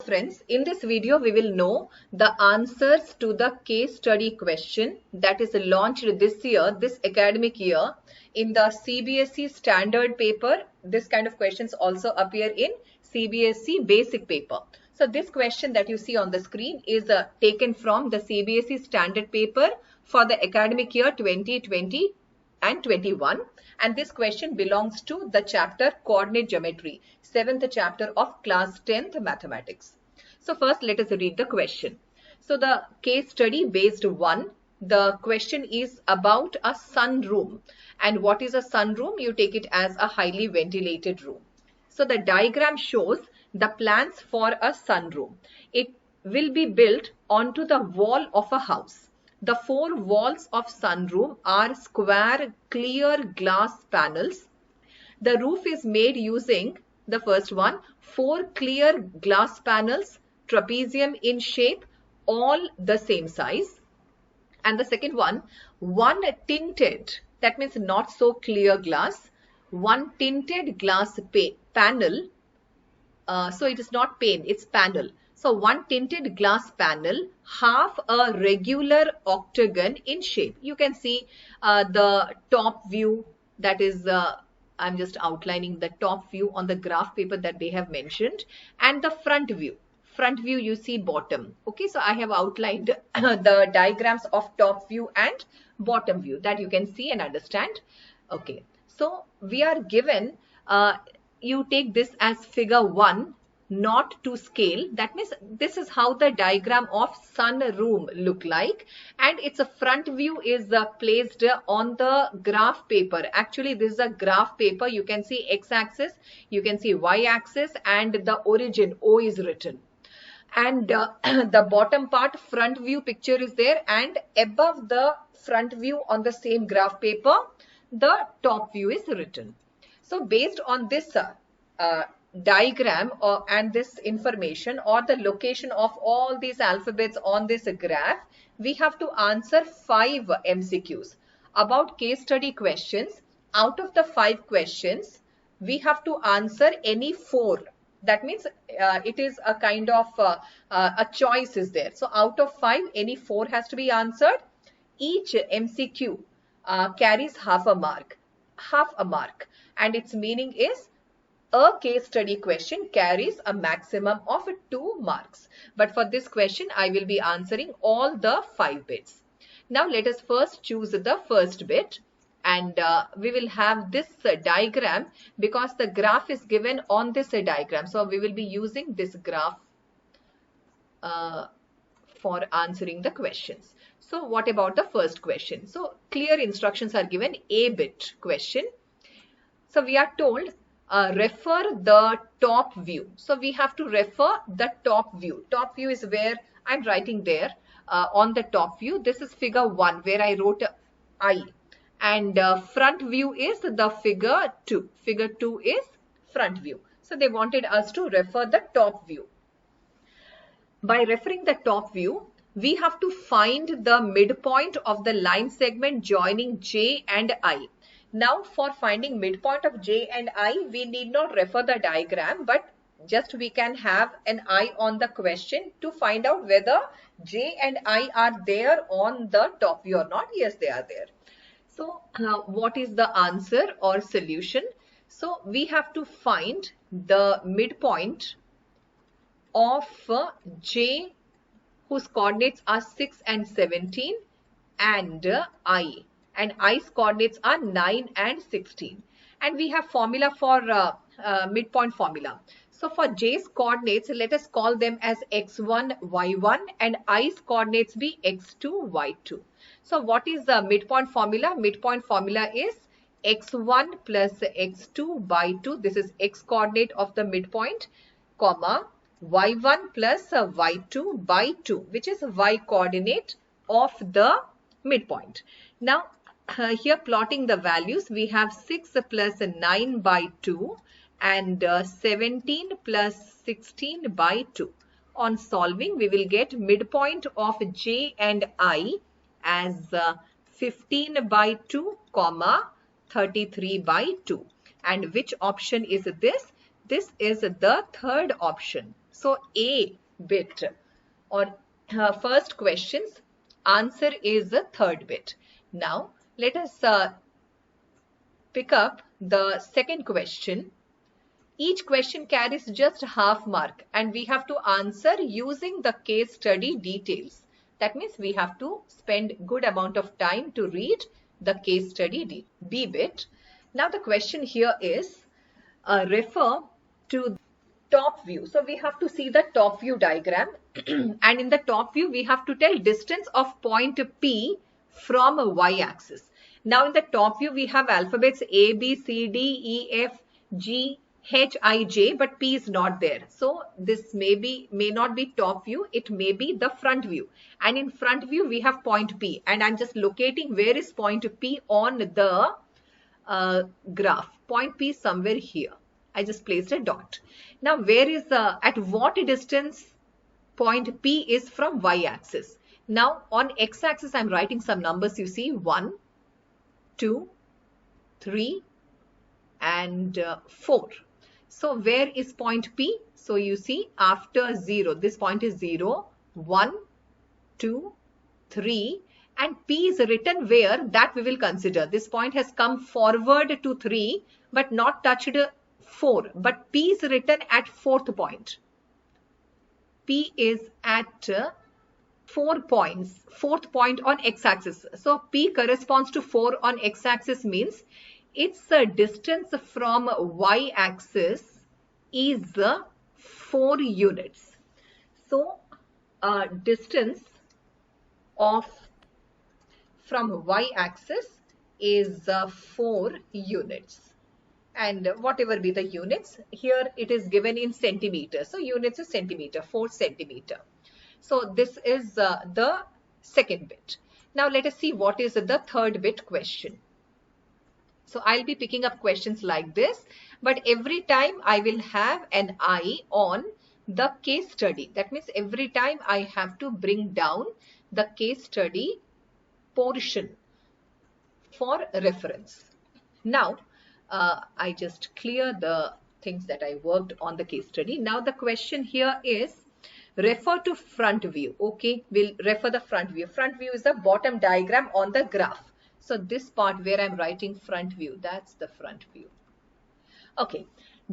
friends, in this video we will know the answers to the case study question that is launched this year, this academic year in the CBSE standard paper. This kind of questions also appear in CBSE basic paper. So this question that you see on the screen is taken from the CBSE standard paper for the academic year 2020 and 21, and this question belongs to the chapter coordinate geometry, 7th chapter of class 10th mathematics. So first let us read the question. So the case study based 1, the question is about a sunroom, and what is a sunroom? You take it as a highly ventilated room. So the diagram shows the plans for a sunroom. It will be built onto the wall of a house. The 4 walls of sunroom are square clear glass panels. The roof is made using, the first one, 4 clear glass panels, trapezium in shape, all the same size. And the second one tinted, that means not so clear glass, one tinted glass panel. So it is not pane, it's panel. So one tinted glass panel, half a regular octagon in shape. You can see the top view, that is, I'm just outlining the top view on the graph paper that they have mentioned, and the front view. Front view you see bottom. Okay, so I have outlined the diagrams of top view and bottom view that you can see and understand. Okay, so we are given, you take this as figure 1, not to scale. That means this is how the diagram of sun room look like, and its a front view is placed on the graph paper. Actually this is a graph paper. You can see x-axis, you can see y-axis, and the origin O is written, and the bottom part front view picture is there, and above the front view on the same graph paper the top view is written. So based on this diagram and this information, or the location of all these alphabets on this graph, we have to answer 5 MCQs about case study questions. Out of the 5 questions, we have to answer any 4. That means it is a kind of a choice is there. So out of 5, any 4 has to be answered. Each MCQ carries half a mark, and its meaning is a case study question carries a maximum of 2 marks. But for this question, I will be answering all the 5 bits. Now let us first choose the first bit, and we will have this diagram because the graph is given on this diagram. So we will be using this graph for answering the questions. So what about the first question? So clear instructions are given, A bit question. So we are told refer the top view. So we have to refer the top view. Top view is where I'm writing there on the top view. This is figure 1 where I wrote I, and front view is the figure 2. Figure 2 is front view. So they wanted us to refer the top view. By referring the top view, we have to find the midpoint of the line segment joining J and I. Now for finding midpoint of J and I, we need not refer the diagram, but just we can have an eye on the question to find out whether J and I are there on the top view or not. Yes, they are there. So what is the answer or solution? So we have to find the midpoint of J, whose coordinates are 6 and 17, and I. And I's coordinates are 9 and 16. And we have formula for midpoint formula. So for J's coordinates, let us call them as x1, y1, and I's coordinates be x2, y2. So what is the midpoint formula? Midpoint formula is x1 plus x2 by 2. This is x coordinate of the midpoint, comma, y1 plus y2 by 2, which is y coordinate of the midpoint. Now, here plotting the values, we have 6 plus 9 by 2 and 17 plus 16 by 2. On solving, we will get midpoint of J and I as 15 by 2, comma 33 by 2. And which option is this? This is the third option. So A bit or first question's answer is the third bit. Now let us pick up the second question. Each question carries just half mark and we have to answer using the case study details. That means we have to spend good amount of time to read the case study B bit. Now the question here is refer to top view. So we have to see the top view diagram and in the top view we have to tell distance of point P from a y-axis. Now in the top view we have alphabets A, B, C, D, E, F, G, H, I, J, but P is not there. So this may not be top view, it may be the front view. And in front view we have point P and I'm just locating where is point P on the graph. Point P is somewhere here. I just placed a dot. Now where is at what distance point P is from y-axis? Now on x-axis I'm writing some numbers, you see 1, 2, 3 and 4. So where is point P? So you see after 0, this point is 0, 1, 2, 3 and P is written where, that we will consider. This point has come forward to 3 but not touched 4, but P is written at 4th point. P is at 4 points, 4th point on x-axis. So P corresponds to 4 on x-axis means its distance from y-axis is 4 units. So distance from y-axis is 4 units. And whatever be the units, here it is given in centimeters. So units is centimeter, 4 centimeter. So this is the second bit. Now let us see what is the third bit question. So I'll be picking up questions like this, but every time I will have an eye on the case study. That means every time I have to bring down the case study portion for reference. Now I just clear the things that I worked on the case study. Now the question here is refer to front view. Okay, we'll refer the front view. Front view is the bottom diagram on the graph. So this part where I'm writing front view, that's the front view. Okay,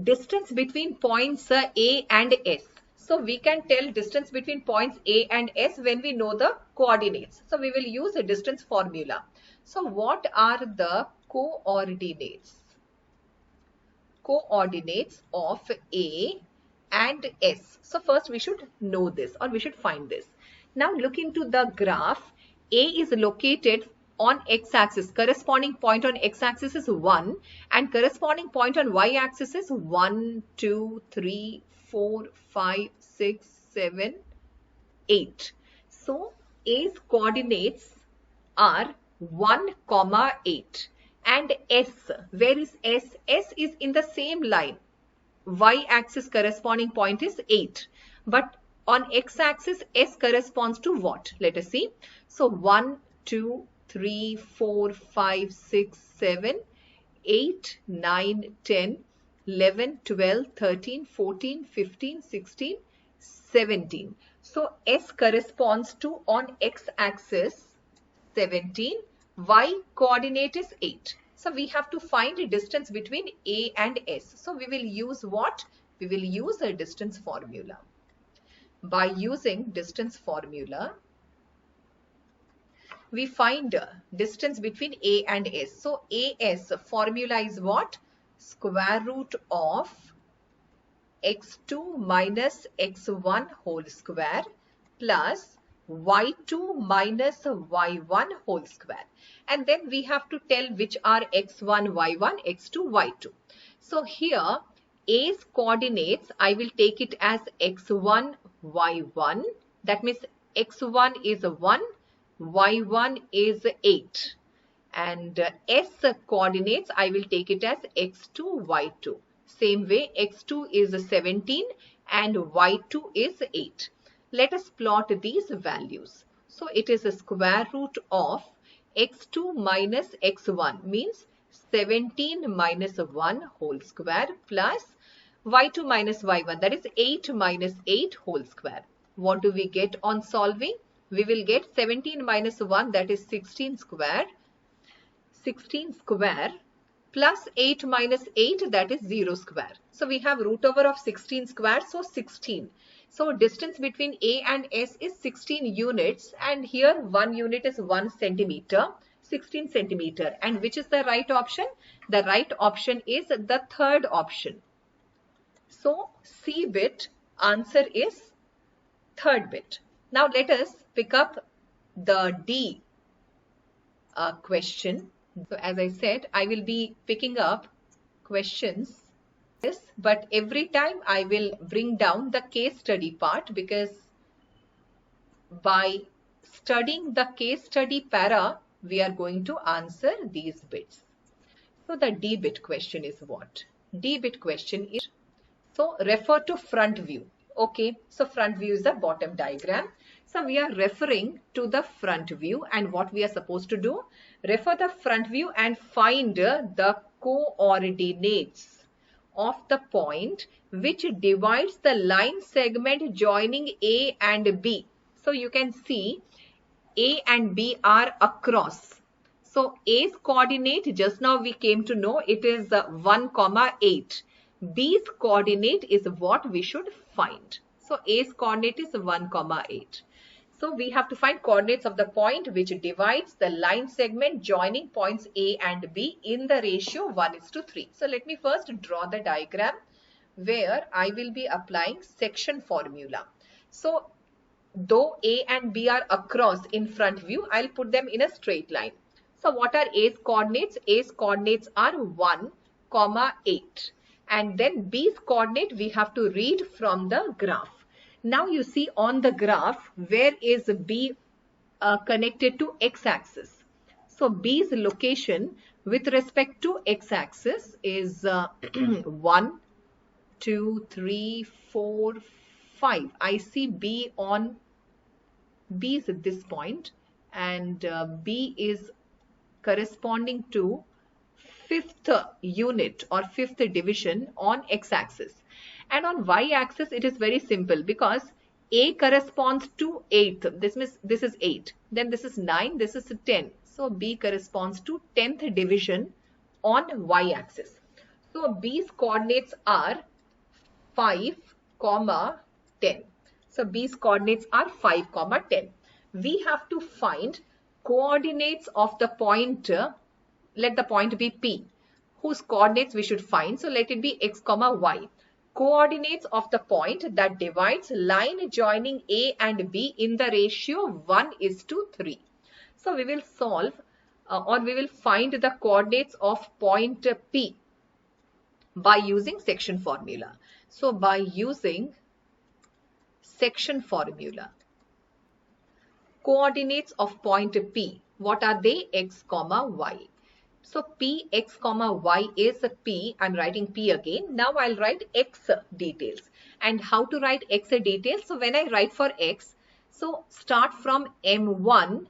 distance between points A and S. So we can tell distance between points A and S when we know the coordinates. So we will use a distance formula. So what are the coordinates? Coordinates of A and S. So first we should know this or we should find this. Now look into the graph. A is located on x-axis. Corresponding point on x-axis is 1 and corresponding point on y-axis is 1, 2, 3, 4, 5, 6, 7, 8. So A's coordinates are 1, 8. And S, where is S? S is in the same line. Y-axis corresponding point is 8. But on x-axis, S corresponds to what? Let us see. So 1, 2, 3, 4, 5, 6, 7, 8, 9, 10, 11, 12, 13, 14, 15, 16, 17. So S corresponds to on x-axis 17. Y coordinate is 8. So we have to find a distance between A and S. So we will use what? We will use a distance formula. By using distance formula, we find distance between A and S. So AS formula is what? Square root of x2 minus x1 whole square plus y2 minus y1 whole square. And then we have to tell which are x1, y1, x2, y2. So here A's coordinates, I will take it as x1, y1. That means x1 is 1, y1 is 8. And S coordinates, I will take it as x2, y2. Same way, x2 is 17 and y2 is 8. Let us plot these values. So it is a square root of x2 minus x1 means 17 minus 1 whole square plus y2 minus y1, that is 8 minus 8 whole square. What do we get on solving? We will get 17 minus 1, that is 16 square. 16 square plus 8 minus 8, that is 0 square. So we have root over of 16 square, so 16. So distance between A and S is 16 units, and here 1 unit is 1 centimeter, 16 centimeter. And which is the right option? The right option is the third option. So C bit answer is third bit. Now let us pick up the D question. So as I said, I will be picking up questions, but every time I will bring down the case study part, because by studying the case study para, we are going to answer these bits. So the D bit question is what? D bit question is, so refer to front view. Okay, so front view is the bottom diagram. So we are referring to the front view, and what we are supposed to do? Refer the front view and find the coordinates of the point which divides the line segment joining A and B. So you can see A and B are across. So A's coordinate, just now we came to know, it is 1, 8. B's coordinate is what we should find. So A's coordinate is 1, 8. So we have to find coordinates of the point which divides the line segment joining points A and B in the ratio 1:3. So let me first draw the diagram where I will be applying section formula. So though A and B are across in front view, I'll put them in a straight line. So what are A's coordinates? A's coordinates are 1, 8. And then B's coordinate we have to read from the graph. Now you see on the graph, where is B connected to x-axis? So B's location with respect to x-axis is 1, 2, 3, 4, 5. I see B is at this point, and B is corresponding to 5th unit or 5th division on x-axis. And on y-axis it is very simple, because A corresponds to 8th. This is 8. Then this is 9. This is 10. So B corresponds to 10th division on y-axis. So B's coordinates are 5, 10. So B's coordinates are 5, 10. We have to find coordinates of the point. Let the point be P, whose coordinates we should find. So let it be x, y. Coordinates of the point that divides line joining A and B in the ratio 1:3. So we will solve or we will find the coordinates of point P by using section formula. So by using section formula, coordinates of point P, what are they? X, y. So P, x, y is P. I'm writing P again. Now I'll write x details. And how to write x details? So when I write for x, so start from M1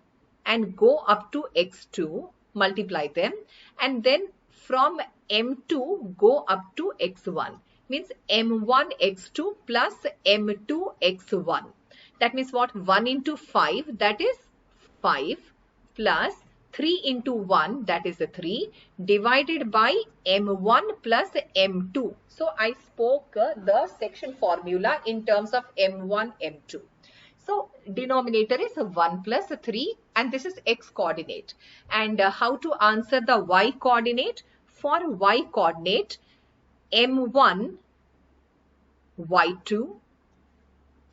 and go up to x2, multiply them. And then from M2, go up to x1. Means M1 x2 plus M2 x1. That means what? 1 into 5, that is 5, plus 3 into 1, that is 3, divided by M1 plus M2. So I spoke the section formula in terms of M1, M2. So denominator is 1 plus 3, and this is x coordinate. And how to answer the y coordinate? For y coordinate, M1 y2,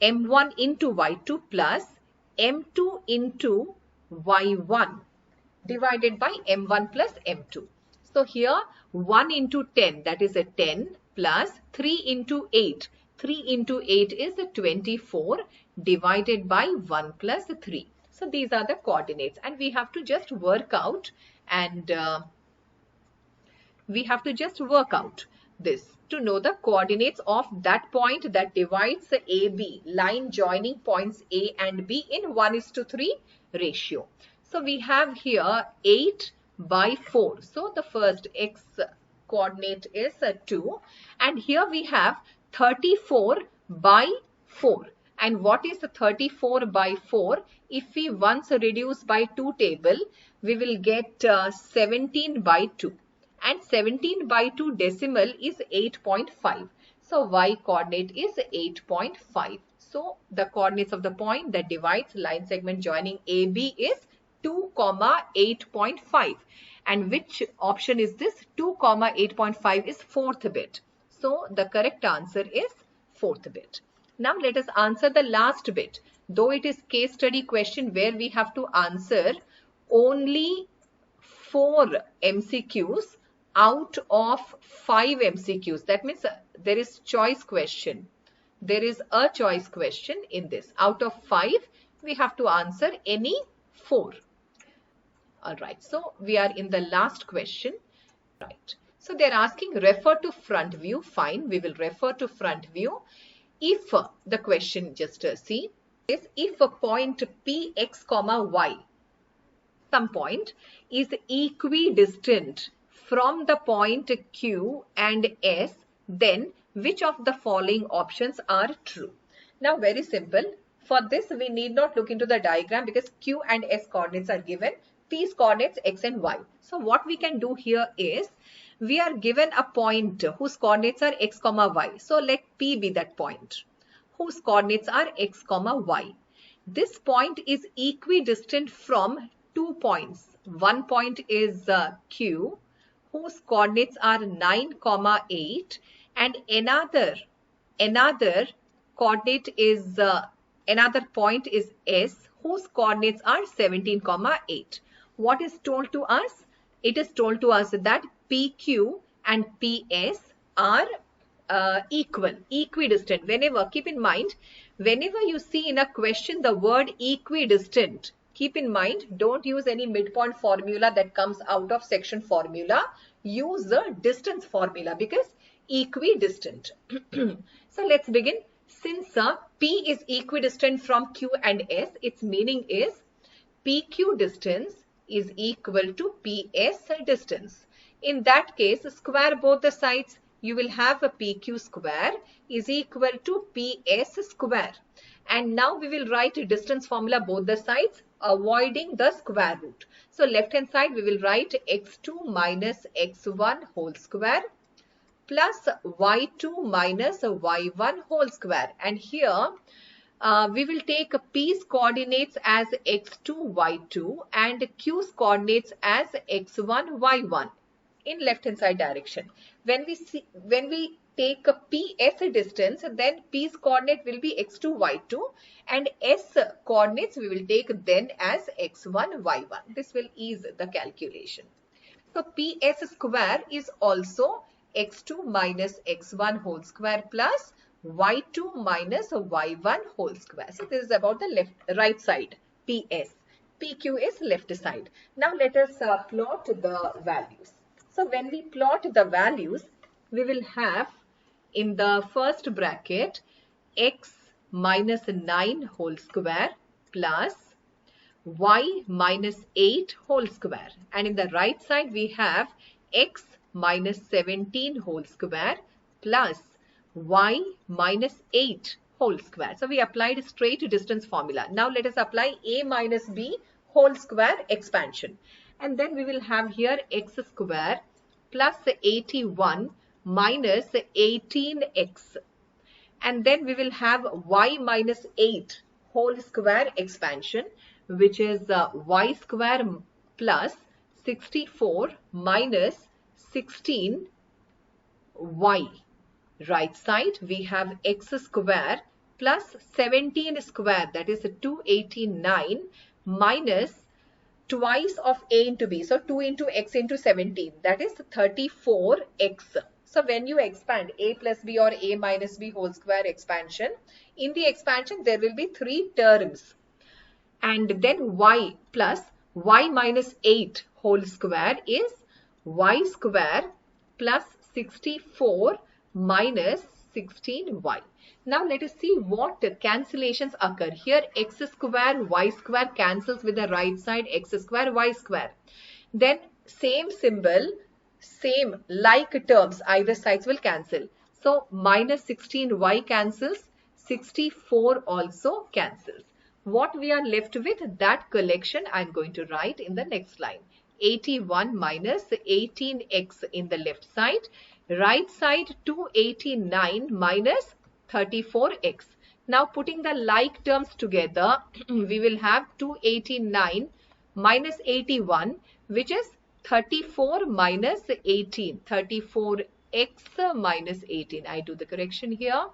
M1 into y2 plus M2 into y1 divided by M1 plus M2. So here 1 into 10, that is a 10, plus 3 into 8. 3 into 8 is a 24 divided by 1 plus 3. So these are the coordinates, and we have to just work out, and this to know the coordinates of that point that divides AB, line joining points A and B in 1:3 ratio. So we have here 8 by 4. So the first x coordinate is 2. And here we have 34 by 4. And what is 34 by 4? If we once reduce by 2 table, we will get 17 by 2. And 17 by 2 decimal is 8.5. So y coordinate is 8.5. So the coordinates of the point that divides line segment joining AB is 2, 8.5. And which option is this? 2, 8.5 is fourth bit. So the correct answer is fourth bit. Now let us answer the last bit. Though it is case study question where we have to answer only 4 MCQs out of 5 MCQs. That means there is choice question. There is a choice question in this. Out of 5, we have to answer any 4. Alright, so we are in the last question. Right. So they are asking refer to front view. Fine, we will refer to front view. If the question, just see, is if a point Px, y, some point is equidistant from the point Q and S, then which of the following options are true? Now very simple. For this we need not look into the diagram because Q and S coordinates are given. P's coordinates x and y. So what we can do here is we are given a point whose coordinates are x, y. So let P be that point whose coordinates are x, y. This point is equidistant from 2 points. One point is Q whose coordinates are 9, 8, and another coordinate is another point is S whose coordinates are 17, 8. What is told to us? It is told to us that PQ and PS are equidistant. Whenever, keep in mind, whenever you see in a question the word equidistant, keep in mind, don't use any midpoint formula that comes out of section formula. Use the distance formula because equidistant. So let's begin. Since P is equidistant from Q and S, its meaning is PQ distance is equal to PS distance. In that case, square both the sides. You will have a PQ square is equal to PS square. And now we will write a distance formula both the sides, avoiding the square root. So left hand side we will write x2 minus x1 whole square plus y2 minus y1 whole square. And here we will take P's coordinates as x2, y2 and Q's coordinates as x1, y1 in left hand side direction. When we take a PS distance, then P's coordinate will be x2, y2 and S coordinates we will take then as x1, y1. This will ease the calculation. So PS square is also x2 minus x1 whole square plus y2 minus y1 whole square. So this is about the right side, PS. PQ is left side. Now let us plot the values. So when we plot the values, we will have in the first bracket x minus 9 whole square plus y minus 8 whole square. And in the right side we have x minus 17 whole square plus y minus 8 whole square. So we applied straight distance formula. Now let us apply a minus b whole square expansion. And then we will have here x square plus 81 minus 18x. And then we will have y minus 8 whole square expansion, which is y square plus 64 minus 16y. Right side we have x square plus 17 square, that is 289 minus twice of a into b. So 2 into x into 17, that is 34x. So when you expand a plus b or a minus b whole square expansion, in the expansion there will be 3 terms. And then y plus y minus 8 whole square is y square plus 64 minus 16y. Now let us see what cancellations occur. Here x square y square cancels with the right side x square y square. Then same symbol same like terms, either sides will cancel. So minus 16y cancels, 64 also cancels. What we are left with, that collection I'm going to write in the next line. 81 minus 18x in the left side. Right side 289 minus 34x. Now putting the like terms together, we will have 289 minus 81, which is 34 minus 18. 34x minus 18. I do the correction here.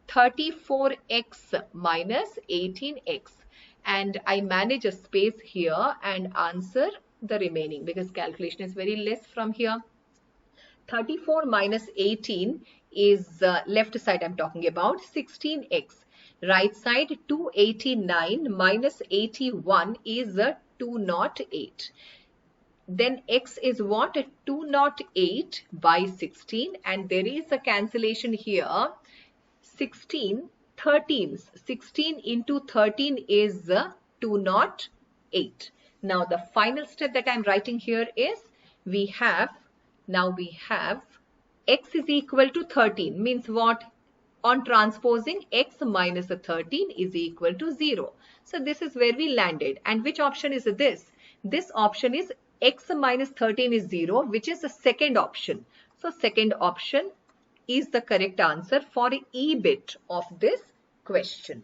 34x minus 18x. And I manage a space here and answer the remaining because calculation is very less from here. 34 minus 18 is left side I'm talking about, 16x. Right side 289 minus 81 is 208. Then x is what? 208 by 16, and there is a cancellation here. 16 13s. 16 into 13 is 208. Now the final step that I'm writing here is we have x is equal to 13, means what? On transposing, x minus 13 is equal to 0. So this is where we landed. And which option is this? This option is x minus 13 is 0, which is the second option. So second option is the correct answer for E bit of this question.